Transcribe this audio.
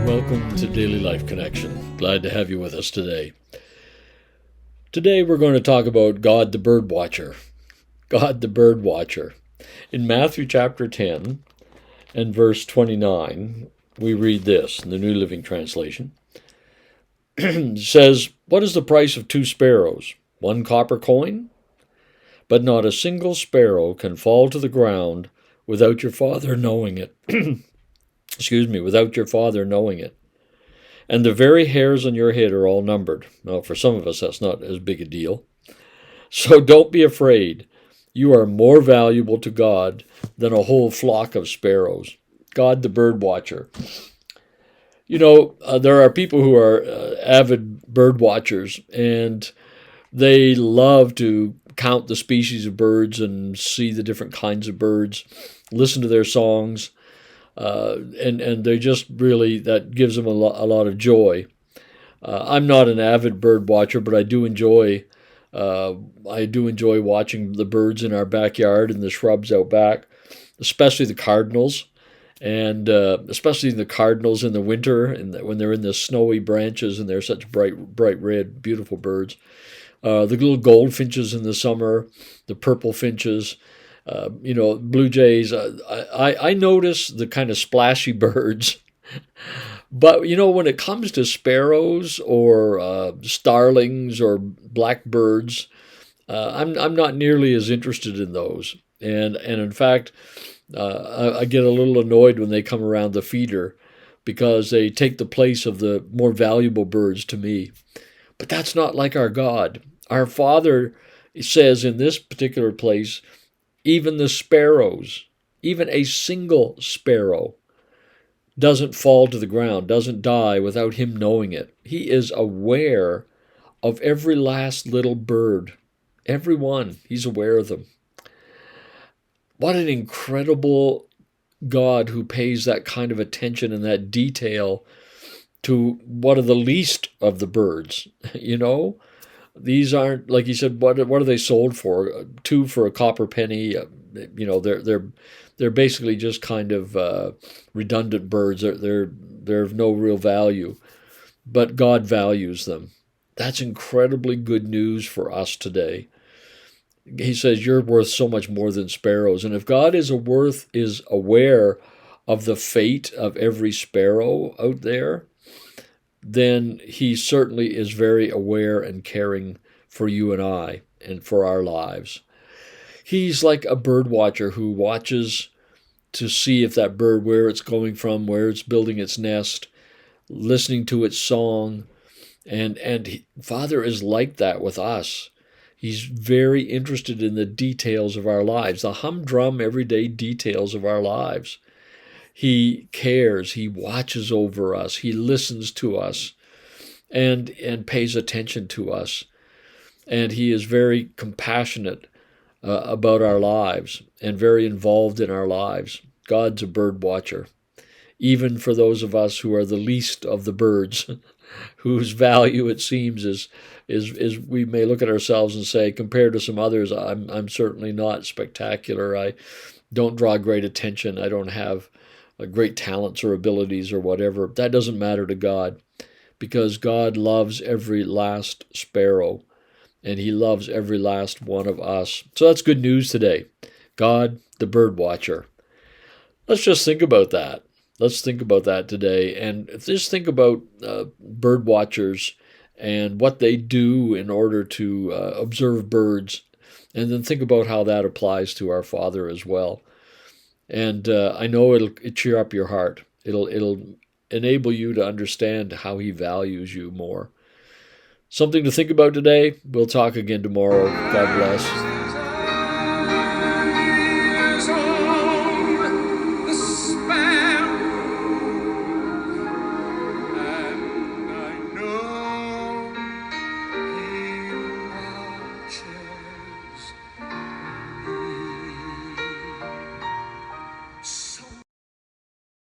Welcome to Daily Life Connection. Glad to have you with us today. Today we're going to talk about God the Birdwatcher. God the Birdwatcher. In Matthew chapter 10 and verse 29, we read this in the New Living Translation. It says, "What is the price of 2 sparrows? 1 copper coin? But not a single sparrow can fall to the ground without your Father knowing it." Without your Father knowing it. "And the very hairs on your head are all numbered." Now, for some of us, that's not as big a deal. So don't be afraid. You are more valuable to God than a whole flock of sparrows. God the Birdwatcher. You know, there are people who are avid bird watchers, and they love to count the species of birds and see the different kinds of birds, listen to their songs, and they just really, that gives them a lot of joy. I'm not an avid bird watcher, but I do enjoy watching the birds in our backyard and the shrubs out back, especially the cardinals, and especially the cardinals in the winter and when they're in the snowy branches and they're such bright red, beautiful birds. The little goldfinches in the summer, the purple finches. Blue jays. I notice the kind of splashy birds, but when it comes to sparrows or starlings or blackbirds, I'm not nearly as interested in those. And in fact, I get a little annoyed when they come around the feeder because they take the place of the more valuable birds to me. But that's not like our God. Our Father says in this particular place, even the sparrows, even a single sparrow doesn't fall to the ground, doesn't die without him knowing it. He is aware of every last little bird. Every one, he's aware of them. What an incredible God who pays that kind of attention and that detail to one of the least of the birds, These aren't, like he said, what are they sold for? 2 for a copper penny. They're basically just kind of redundant birds. They're of no real value, but God values them. That's incredibly good news for us today. He says you're worth so much more than sparrows, and if God is aware of the fate of every sparrow out there, then he certainly is very aware and caring for you and I and for our lives. He's like a bird watcher who watches to see if that bird, where it's going from, where it's building its nest, listening to its song. And Father is like that with us. He's very interested in the details of our lives, the humdrum everyday details of our lives. He cares, he watches over us, he listens to us, and pays attention to us. And he is very compassionate about our lives and very involved in our lives. God's a bird watcher, even for those of us who are the least of the birds, whose value it seems is we may look at ourselves and say, compared to some others, I'm certainly not spectacular. I don't draw great attention. I don't have great talents or abilities or whatever. That doesn't matter to God, because God loves every last sparrow, and he loves every last one of us. So that's good news today. God, the bird watcher. Let's just think about that. Let's think about that today, and just think about bird watchers and what they do in order to observe birds, and then think about how that applies to our Father as well. And I know it'll cheer up your heart. It'll enable you to understand how he values you more. Something to think about today. We'll talk again tomorrow. God bless.